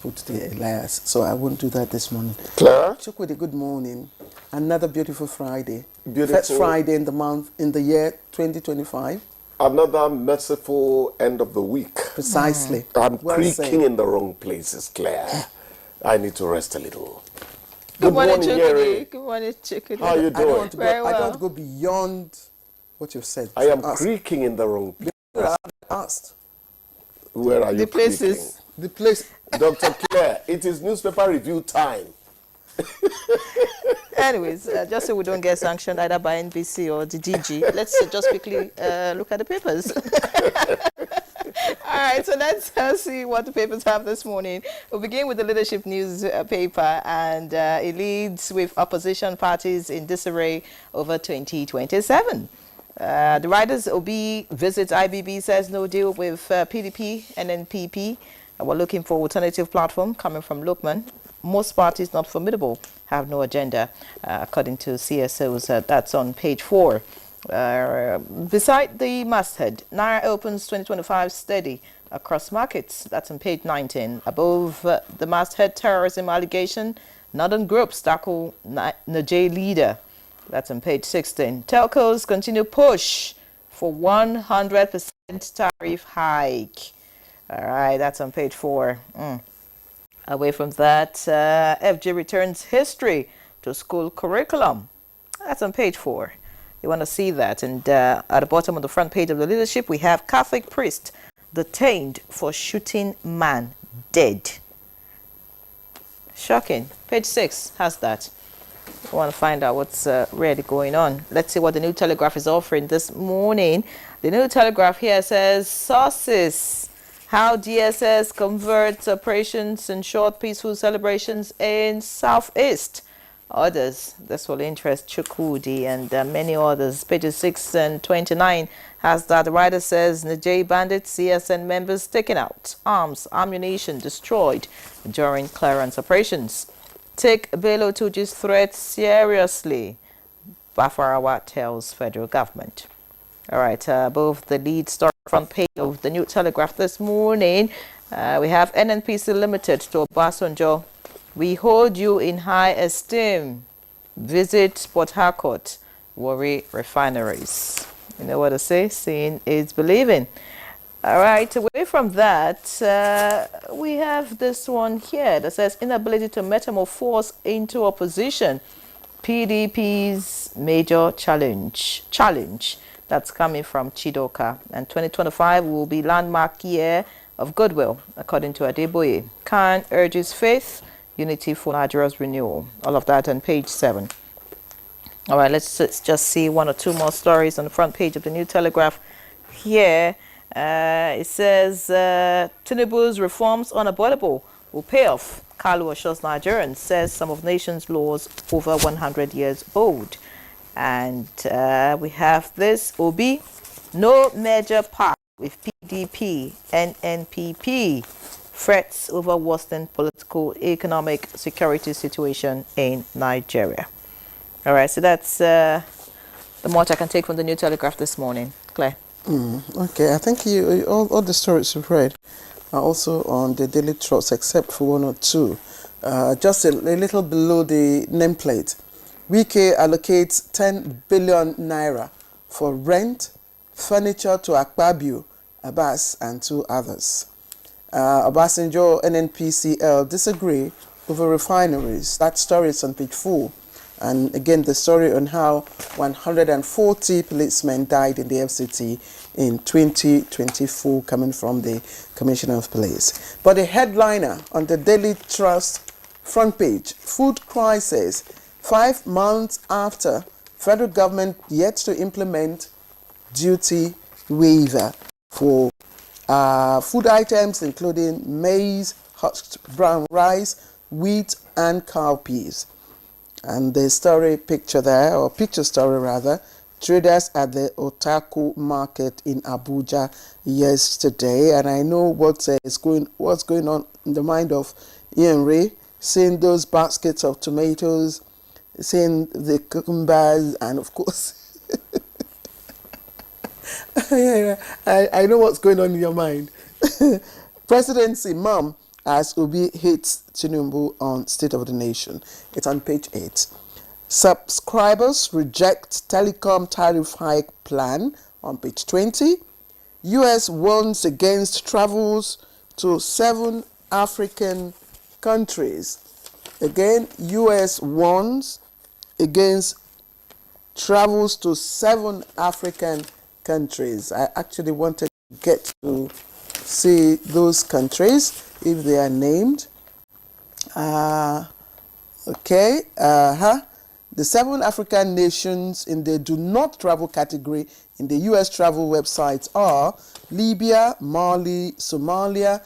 put the Elias, so I won't do that this morning. Clara? Chukwudi, good morning. Another beautiful Friday. Beautiful. First Friday in the month, in the year 2025. Another merciful end of the week. Precisely. I'm Well creaking said. in the wrong places, Claire. I need to rest a little. Good morning, Yeri. Good morning, Chukwudi. How are you I don't doing? want to go, Very I don't well. want to go beyond what you've said. I am Ask. creaking in the wrong place. I asked. Where are you The places. The place. Dr. Claire, it is newspaper review time. Anyways, just so we don't get sanctioned either by NBC or the DG, let's just quickly look at the papers. All right, so let's see what the papers have this morning. We'll begin with the leadership news paper, and it leads with opposition parties in disarray over 2027. The Riders OB visits IBB, says no deal with PDP and NPP. We're looking for alternative platform coming from Lokman. Most parties not formidable have no agenda, according to CSOs. That's on page 4. Beside the masthead, Naira opens 2025 steady across markets. That's on page 19. Above the masthead, terrorism allegation, Northern groups tackle Niger leader. That's on page 16. Telcos continue push for 100% tariff hike. All right, that's on page 4. Away from that, FG returns history to school curriculum. That's on page 4. You want to see that. And at the bottom of the front page of the leadership, we have Catholic priest detained for shooting man dead. Shocking. Page 6 has that. I want to find out what's really going on. Let's see what the New Telegraph is offering this morning. The New Telegraph here says, sources, how DSS converts operations and short peaceful celebrations in Southeast. Others, this will interest Chukwudi and many others. Pages 6 and 29 has that. The writer says, Niger bandits, CSN members taken out. Arms, ammunition destroyed during clearance operations. Take Bello Tuji's threat seriously, Bafarawa tells federal government. All right, above the lead story front page of the New Telegraph this morning, we have NNPC Limited to Obasanjo. We hold you in high esteem. Visit Port Harcourt, Warri refineries. You know what to say? Seeing is believing. All right, away from that, we have this one here that says inability to metamorphose into opposition. PDP's major challenge. That's coming from Chidoka. And 2025 will be landmark year of goodwill, according to Adeboye. Khan urges faith, unity for Nigeria's renewal. All of that on page 7. All right, let's just see one or two more stories on the front page of the New Telegraph here. It says Tinubu's reforms unavoidable will pay off. Kalu assures Nigerians, says some of nation's laws over 100 years old. And we have this, Obi, no major part with PDP and NPP. Threats over worsening political, economic, security situation in Nigeria. All right, so that's the much I can take from the New Telegraph this morning. Claire. Okay, I think all the stories you've read are also on the Daily Trust, except for one or two. Just a little below the nameplate. Wike allocates 10 billion naira for rent, furniture to Akpabio, Abbas, and 2 others. Obasanjo and NPCL disagree over refineries. That story is on page 4. And again, the story on how 140 policemen died in the FCT in 2024, coming from the Commissioner of Police. But the headliner on the Daily Trust front page, food crisis, 5 months after federal government yet to implement duty waiver for food items including maize, husked brown rice, wheat, and cowpeas. And the story picture there, or picture story rather, traders at the Otaku market in Abuja yesterday. And I know what's going on in the mind of Ian Ray, seeing those baskets of tomatoes, seeing the cucumbers, and of course, I know what's going on in your mind. Presidency, Mom, as Obi hits Tinubu on State of the Nation. It's on page 8. Subscribers reject telecom tariff hike plan on page 20. US warns against travels to 7 African countries. Again, US warns against travels to 7 African countries. I actually wanted to get to see those countries if they are named. Okay. The 7 African nations in the do not travel category in the US travel websites are Libya, Mali, Somalia,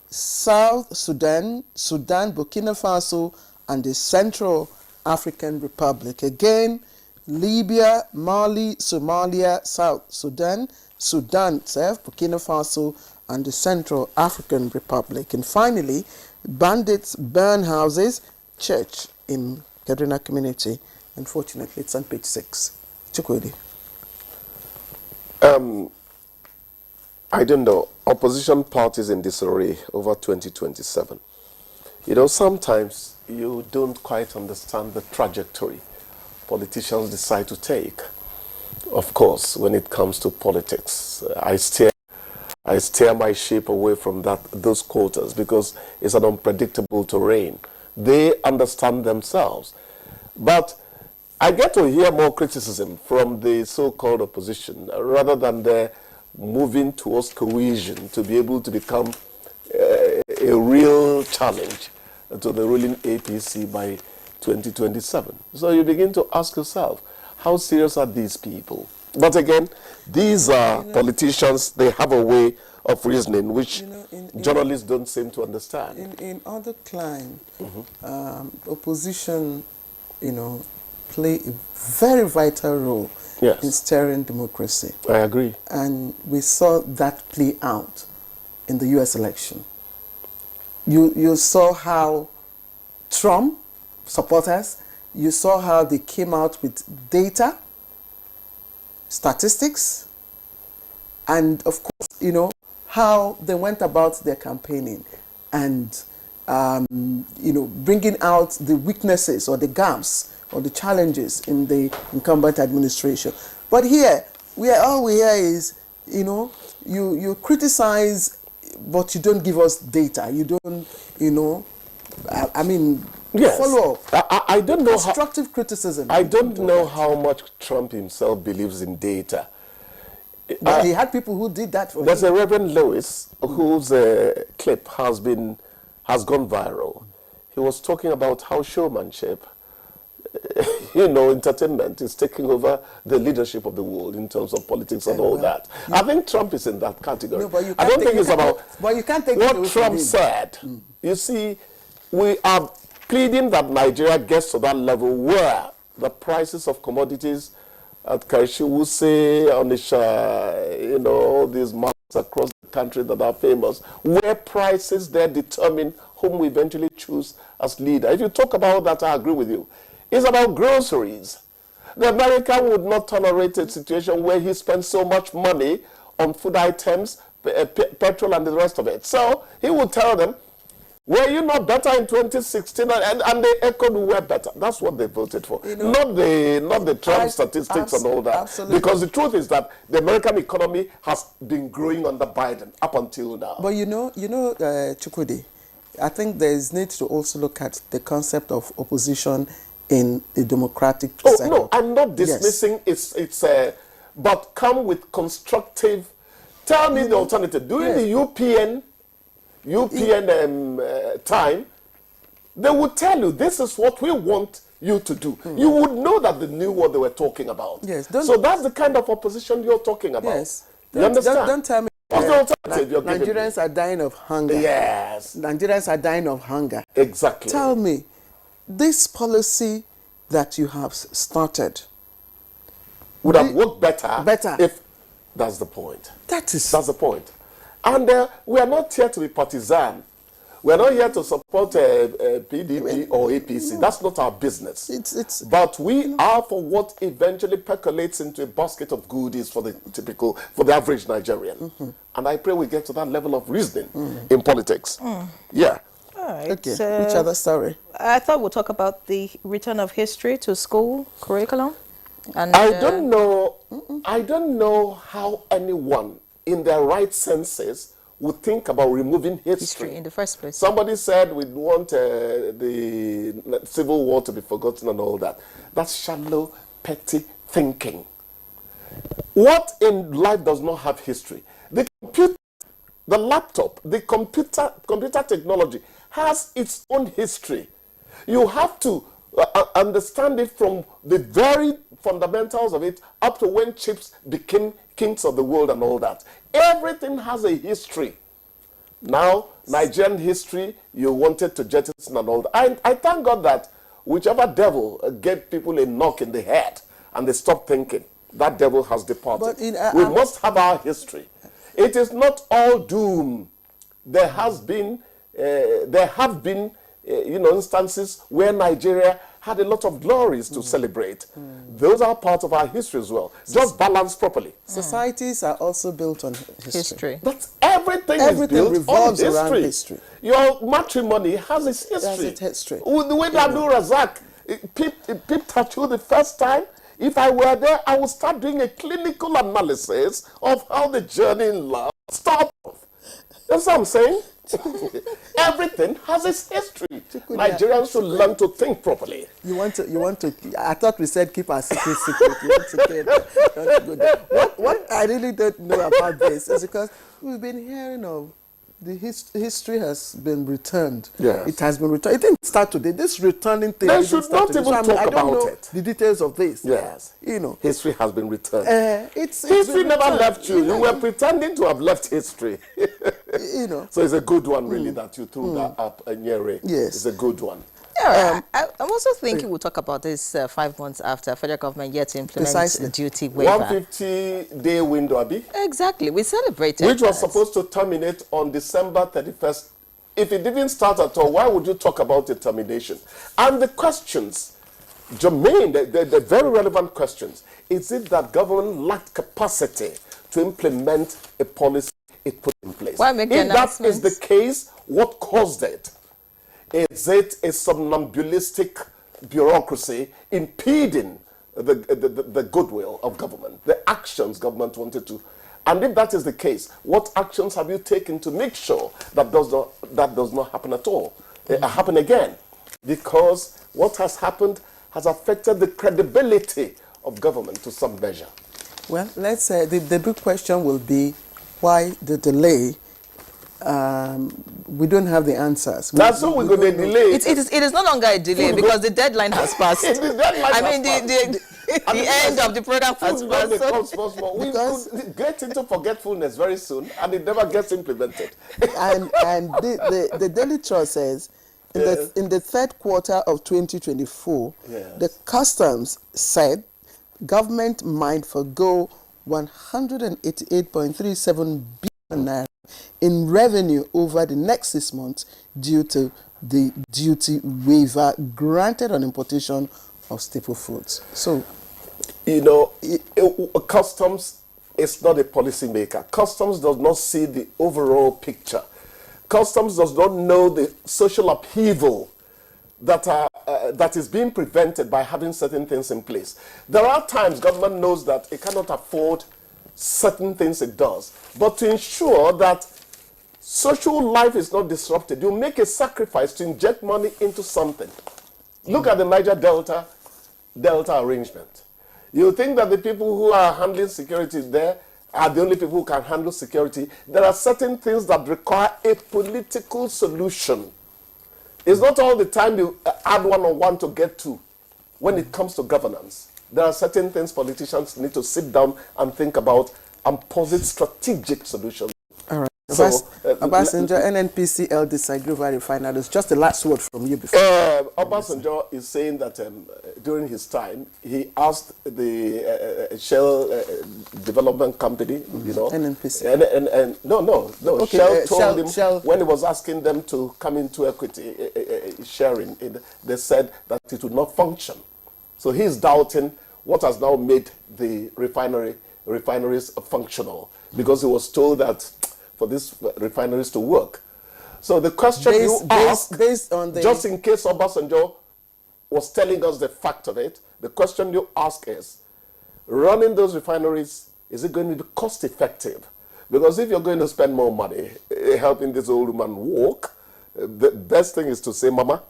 South Sudan, Burkina Faso, and the Central African Republic. Again, Libya, Mali, Somalia, South Sudan, Burkina Faso, and the Central African Republic. And finally, bandits burn houses, church in Kaduna community. Unfortunately, it's on page 6. Chukwudi. I don't know. Opposition parties in disarray over 2027. You know, sometimes you don't quite understand the trajectory politicians decide to take. Of course, when it comes to politics, I steer my ship away from those quotas because it's an unpredictable terrain. They understand themselves. But I get to hear more criticism from the so-called opposition rather than the moving towards cohesion to be able to become a real challenge to the ruling APC by 2027. So you begin to ask yourself, how serious are these people? But again, these are politicians. They have a way of reasoning which journalists don't seem to understand. In other climes, opposition, play a very vital role in steering democracy. I agree. And we saw that play out in the US election. You saw how Trump supporters, you saw how they came out with data, statistics, and of course, how they went about their campaigning and, bringing out the weaknesses or the gaps or the challenges in the incumbent administration. But here, all we hear is, you criticize, but you don't give us data. You don't, follow up. I don't know constructive criticism. I don't know how much Trump himself believes in data. But he had people who did that for him. There's a Reverend Lewis whose clip has gone viral. He was talking about how showmanship, entertainment is taking over the leadership of the world in terms of politics and all that. I think Trump is in that category. No, but you I don't think it's about but you can't take what Trump said. You see, we are pleading that Nigeria gets to that level where the prices of commodities at Kaishiwuse, Onisha, all these markets across the country that are famous, where prices there determine whom we eventually choose as leader. If you talk about that, I agree with you. It's about groceries. The American would not tolerate a situation where he spends so much money on food items, petrol and the rest of it. So he would tell them, were you not better in 2016? And they echoed, we were better. That's what they voted for. Not the Trump statistics and all that. Absolutely. Because the truth is that the American economy has been growing under Biden up until now. But Chukwudi, I think there is need to also look at the concept of opposition in the democratic sector. No, I'm not dismissing but come with constructive. Tell me the alternative. During the UPN time, they would tell you, this is what we want you to do. You would know that they knew what they were talking about. Yes. So that's the kind of opposition you're talking about. Yes. You understand? Don't tell me what's the alternative you're giving Nigerians are dying of hunger. Yes. Nigerians are dying of hunger. Exactly. Tell me, this policy that you have started would have worked better if that's the point. That's the point. And we are not here to be partisan. We're not here to support PDP or APC. That's not our business. But we are for what eventually percolates into a basket of goodies for the average Nigerian. And I pray we get to that level of reasoning in politics. Yeah. All right. Okay. Which other story? I thought we'll talk about the return of history to school curriculum. And I don't know. I don't know how anyone in their right senses would think about removing history in the first place. Somebody said we want the Civil War to be forgotten and all that. That's shallow, petty thinking. What in life does not have history? The computer, the laptop, the computer technology has its own history. You have to understand it from the very fundamentals of it up to when chips became kings of the world and all that. Everything has a history. Now, Nigerian history, you wanted to jettison and all that. I thank God that whichever devil gave people a knock in the head and they stopped thinking, that devil has departed. But we must have our history. It is not all doom. There have been instances where Nigeria had a lot of glories to celebrate. Those are part of our history as well. Just balanced properly. Societies are also built on history. That's everything is built revolves on history. Around history. Your matrimony has its history. Has its history. The way Abdul Razak peeped at you the first time, if I were there, I would start doing a clinical analysis of how the journey in love started. That's what I'm saying. Everything has its history. Nigerians should learn to think properly. You want to. I thought we said keep our secret secret. You want to go there. What I really don't know about this is because we've been hearing of the history has been returned. Yes. It has been returned. It didn't start today. This returning thing. They should not even talk I don't about know it. The details of this. Yes. History has been returned. History never left you. You were pretending to have left history. So it's a good one, really, that you threw that up, Nyere. Yes. It's a good one. Yeah, I'm also thinking we'll talk about this 5 months after federal government yet to implement the duty waiver. 150-day window, Abi? Exactly. We celebrated which was supposed to terminate on December 31st. If it didn't start at all, why would you talk about the termination? And the questions, germane, the very relevant questions. Is it that government lacked capacity to implement a policy it put in place? Why make the announcements? If that is the case, what caused it? Is it a somnambulistic bureaucracy impeding the goodwill of government, the actions government wanted to? And if that is the case, what actions have you taken to make sure that does not happen at all, happen again? Because what has happened has affected the credibility of government to some measure. Well, let's say the big question will be why the delay. We don't have the answers. That's why we're going to delay. It is no longer a delay because the deadline has passed. The end of the program has passed. We could get into forgetfulness very soon, and it never gets implemented. and the Daily Trust says in the third quarter of 2024, the customs said government might forgo 188.37 billion naira in revenue over the next 6 months due to the duty waiver granted on importation of staple foods. So, customs is not a policy maker. Customs does not see the overall picture. Customs does not know the social upheaval that is being prevented by having certain things in place. There are times government knows that it cannot afford certain things it does, but to ensure that social life is not disrupted, you make a sacrifice to inject money into something. Look at the Niger Delta arrangement. You think that the people who are handling security there are the only people who can handle security. There are certain things that require a political solution. It's not all the time you add one on one to get two. When it comes to governance, there are certain things politicians need to sit down and think about and posit strategic solutions. All right. Obasanjo, NNPCL disagree over refineries. Just the last word from you before. Obasanjo is saying that during his time, he asked the Shell Development Company, you know, NNPC. no. Okay, Shell told him Shell. when he was asking them to come into equity sharing, they said that it would not function. So he's doubting what has now made the refineries functional, because he was told that for these refineries to work. So the question based on the, just in case Obasanjo was telling us the fact of it, the question you ask is, running those refineries, is it going to be cost effective? Because if you're going to spend more money helping this old woman walk, the best thing is to say, Mama,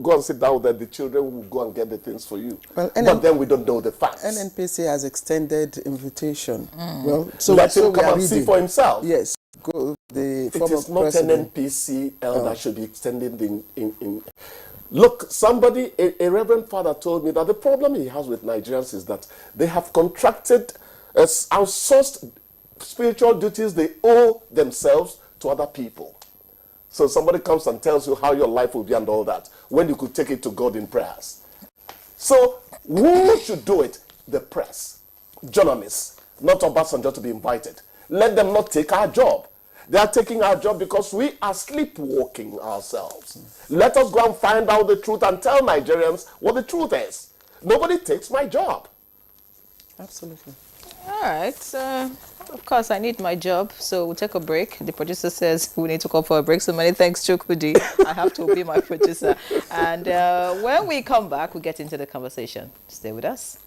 go and sit down there, the children will go and get the things for you. Well, but then we don't know the facts. NNPC has extended invitation. Well, so let him come and see for himself. Yes. Go, it is not NNPCL that should be extending in. Look, a reverend father told me that the problem he has with Nigerians is that they have contracted outsourced spiritual duties they owe themselves to other people. So somebody comes and tells you how your life will be and all that, when you could take it to God in prayers. So who should do it? The press, journalists, not Obasanjo to be invited. Let them not take our job. They are taking our job because we are sleepwalking ourselves. Let us go and find out the truth and tell Nigerians what the truth is. Nobody takes my job. Absolutely. All right. Of course, I need my job, so we'll take a break. The producer says we need to call for a break, so many thanks, Chukudi. I have to be my producer. And when we come back, we'll get into the conversation. Stay with us.